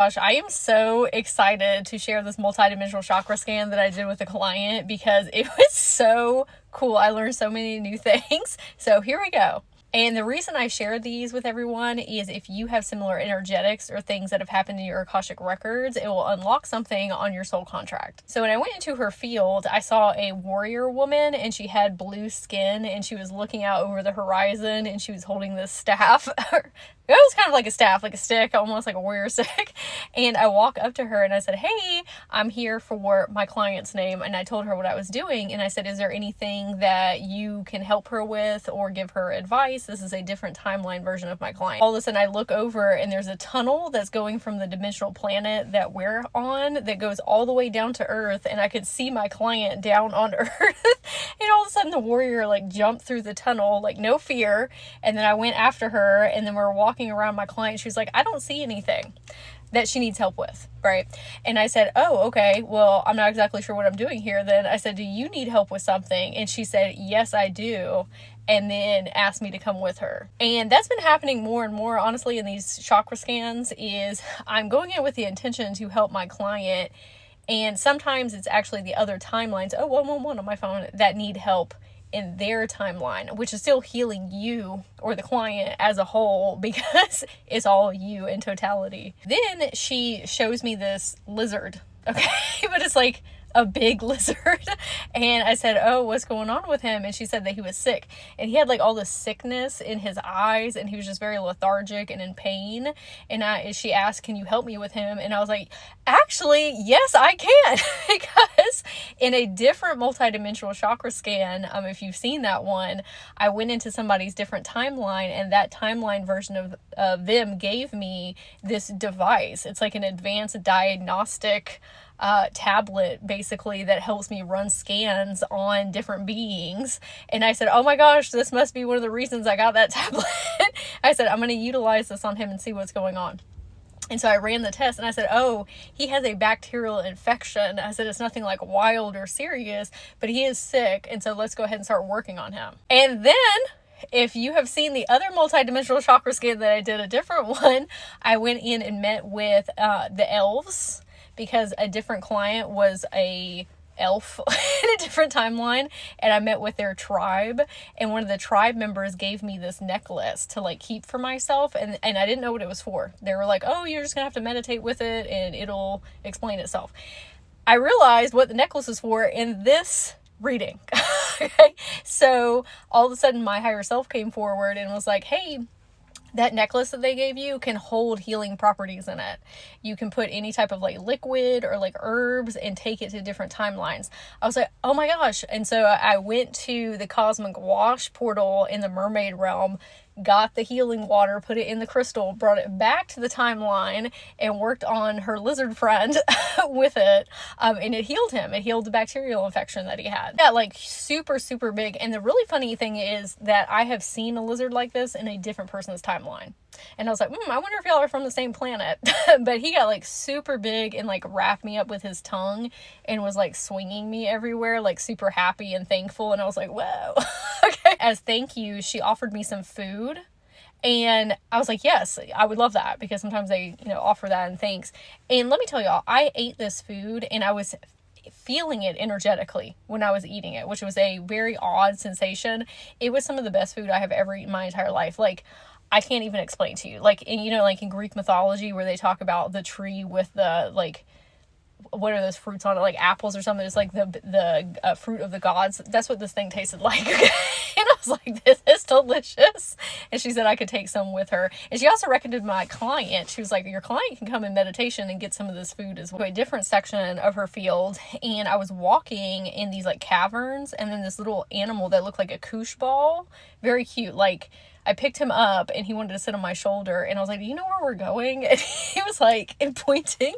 Gosh, I am so excited to share this multidimensional chakra scan that I did with a client because it was so cool. I learned so many new things. So here we go. And the reason I share these with everyone is if you have similar energetics or things that have happened in your Akashic records, it will unlock something on your soul contract. So when I went into her field, I saw a warrior woman and she had blue skin and she was looking out over the horizon and she was holding this staff. It was kind of like a staff, like a stick, almost like a warrior stick. And I walk up to her and I said, hey, I'm here for my client's name. And I told her what I was doing. And I said, is there anything that you can help her with or give her advice? This is a different timeline version of my client. All of a sudden I look over and there's a tunnel that's going from the dimensional planet that we're on that goes all the way down to Earth. And I could see my client down on Earth. And all of a sudden the warrior like jumped through the tunnel, like no fear. And then I went after her and then we were walking around my client. She was like, I don't see anything that she needs help with, right? And I said, oh, okay, well, I'm not exactly sure what I'm doing here then. I said, do you need help with something? And she said, yes, I do. And then asked me to come with her. And that's been happening more and more, honestly, in these chakra scans is I'm going in with the intention to help my client. And sometimes it's actually the other timelines, 111 on my phone, that need help in their timeline, which is still healing you or the client as a whole because it's all you in totality. Then she shows me this lizard, okay? But it's like a big lizard. And I said, oh, what's going on with him? And she said that he was sick and he had like all this sickness in his eyes and he was just very lethargic and in pain. And she asked, can you help me with him? And I was like, actually, yes, I can. Because in a different multidimensional chakra scan, if you've seen that one, I went into somebody's different timeline and that timeline version of them gave me this device. It's like an advanced diagnostic tablet basically that helps me run scans on different beings. And I said, oh my gosh, this must be one of the reasons I got that tablet. I said, I'm going to utilize this on him and see what's going on. And so I ran the test and I said, oh, he has a bacterial infection. I said, it's nothing like wild or serious, but he is sick. And so let's go ahead and start working on him. And then if you have seen the other multidimensional chakra scan that I did, a different one, I went in and met with the elves because a different client was a elf in a different timeline, and I met with their tribe, and one of the tribe members gave me this necklace to like keep for myself, and I didn't know what it was for. They were like, oh, you're just gonna have to meditate with it and it'll explain itself. I realized what the necklace is for in this reading. Okay, so all of a sudden my higher self came forward and was like, hey, that necklace that they gave you can hold healing properties in it. You can put any type of like liquid or like herbs and take it to different timelines. I was like, oh my gosh. And so I went to the cosmic wash portal in the mermaid realm, got the healing water, put it in the crystal, brought it back to the timeline and worked on her lizard friend with it. And it healed him. It healed the bacterial infection that he had. Yeah, like super, super big. And the really funny thing is that I have seen a lizard like this in a different person's timeline. And I was like, I wonder if y'all are from the same planet. But he got like super big and like wrapped me up with his tongue and was like swinging me everywhere, like super happy and thankful. And I was like, whoa. Okay. As thank you, she offered me some food. And I was like, yes, I would love that because sometimes they, offer that and thanks. And let me tell y'all, I ate this food and I was feeling it energetically when I was eating it, which was a very odd sensation. It was some of the best food I have ever eaten in my entire life. Like, I can't even explain to you. Like, like in Greek mythology where they talk about the tree with the, like, what are those fruits on it? Like apples or something. It's like the fruit of the gods. That's what this thing tasted like. Okay? And I was like, this is delicious. And she said I could take some with her. And she also recommended my client. She was like, your client can come in meditation and get some of this food as well. A different section of her field. And I was walking in these like caverns and then this little animal that looked like a koosh ball. Very cute. Like, I picked him up and he wanted to sit on my shoulder and I was like, do you know where we're going? And he was like pointing.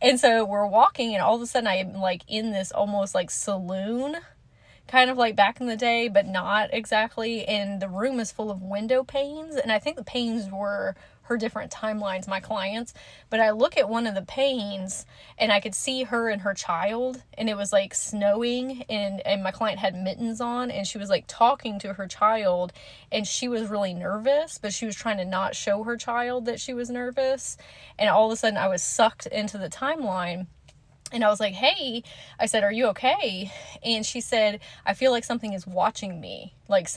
And so we're walking and all of a sudden I'm like in this almost like saloon, kind of like back in the day, but not exactly. And the room is full of window panes. And I think the panes were her different timelines, my clients. But I look at one of the panes and I could see her and her child, and it was like snowing, and my client had mittens on, and she was like talking to her child, and she was really nervous, but she was trying to not show her child that she was nervous. And all of a sudden I was sucked into the timeline. And I was like, hey, I said, are you okay? And she said, I feel like something is watching me. Like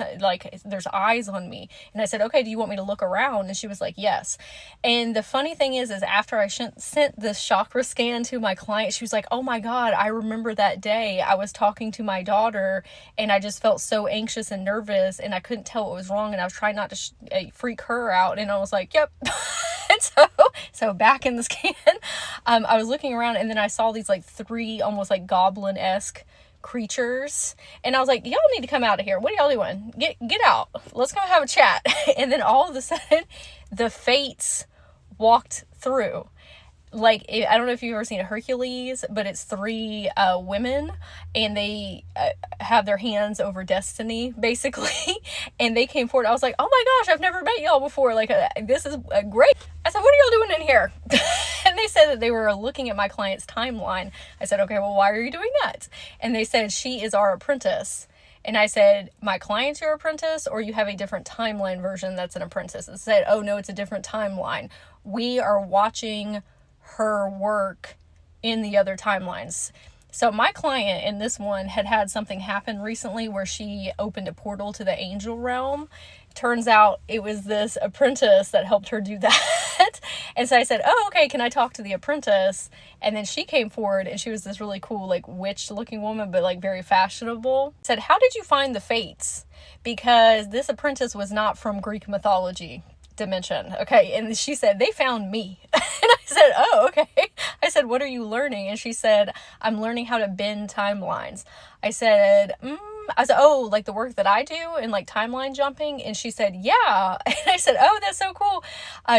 there's eyes on me. And I said, okay, do you want me to look around? And she was like, yes. And the funny thing is after I sent this chakra scan to my client, she was like, oh my God, I remember that day I was talking to my daughter and I just felt so anxious and nervous and I couldn't tell what was wrong. And I was trying not to freak her out. And I was like, yep. And so back in the scan, I was looking around and then I saw these like 3 almost like goblin-esque creatures, and I was like, y'all need to come out of here. What are y'all doing? Get out. Let's go have a chat. And then all of a sudden the fates walked through. Like, I don't know if you've ever seen a Hercules, but it's 3 women, and they have their hands over destiny, basically. And they came forward. I was like, oh my gosh, I've never met y'all before. Like, this is great. I said, what are y'all doing in here? And they said that they were looking at my client's timeline. I said, okay, well, why are you doing that? And they said, she is our apprentice. And I said, my client's your apprentice, or you have a different timeline version that's an apprentice? And said, oh no, it's a different timeline. We are watching her work in the other timelines. So my client in this one had something happen recently where she opened a portal to the angel realm. Turns out it was this apprentice that helped her do that. And so I said, oh, okay, can I talk to the apprentice? And then she came forward, and she was this really cool, like, witch looking woman, but like very fashionable. Said, how did you find the fates? Because this apprentice was not from Greek mythology dimension. Okay. And she said, they found me. And I said, oh, okay. I said, what are you learning? And she said, I'm learning how to bend timelines. I said, oh, like the work that I do and like timeline jumping. And she said, yeah. And I said, oh, that's so cool.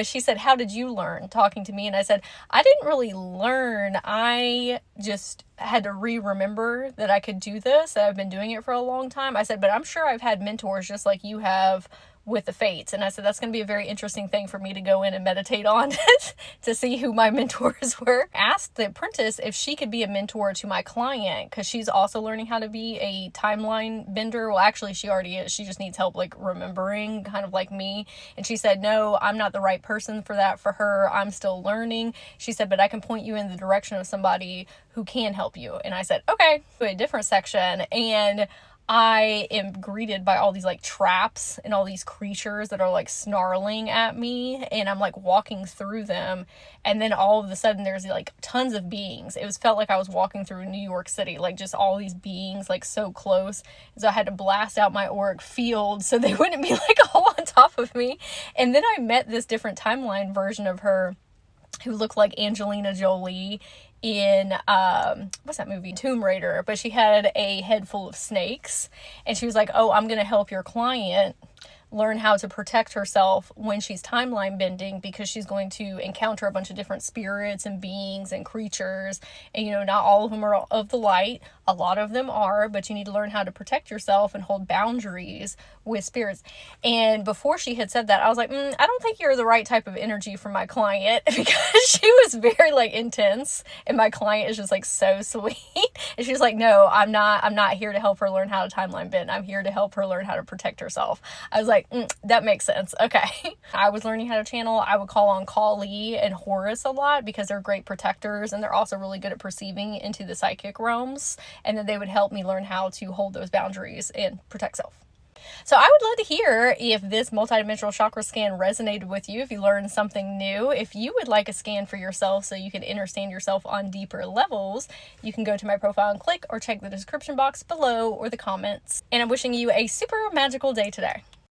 She said, how did you learn? Talking to me. And I said, I didn't really learn. I just had to remember that I could do this, that I've been doing it for a long time. I said, but I'm sure I've had mentors just like you have with the fates. And I said, that's going to be a very interesting thing for me to go in and meditate on to see who my mentors were. Asked the apprentice if she could be a mentor to my client, because she's also learning how to be a timeline bender. Well, actually she already is. She just needs help like remembering, kind of like me. And she said, no, I'm not the right person for that for her. I'm still learning. She said, but I can point you in the direction of somebody who can help you. And I said, okay, to a different section. And I am greeted by all these like traps and all these creatures that are like snarling at me, and I'm like walking through them, and then all of a sudden there's like tons of beings. It felt like I was walking through New York City, like just all these beings like so close. So I had to blast out my auric field so they wouldn't be like all on top of me. And then I met this different timeline version of her who looked like Angelina Jolie in what's that movie, Tomb Raider, but she had a head full of snakes, and she was like, oh, I'm gonna help your client learn how to protect herself when she's timeline bending, because she's going to encounter a bunch of different spirits and beings and creatures, and not all of them are of the light. A lot of them are, but you need to learn how to protect yourself and hold boundaries with spirits. And before she had said that, I was like, I don't think you're the right type of energy for my client, because she was very like intense, and my client is just like so sweet. And she's like, no, I'm not here to help her learn how to timeline bend. I'm here to help her learn how to protect herself. I was like, that makes sense. Okay. I was learning how to channel. I would call on Kali and Horus a lot, because they're great protectors, and they're also really good at perceiving into the psychic realms. And then they would help me learn how to hold those boundaries and protect self. So I would love to hear if this multidimensional chakra scan resonated with you, if you learned something new. If you would like a scan for yourself so you can understand yourself on deeper levels, you can go to my profile and click, or check the description box below or the comments. And I'm wishing you a super magical day today.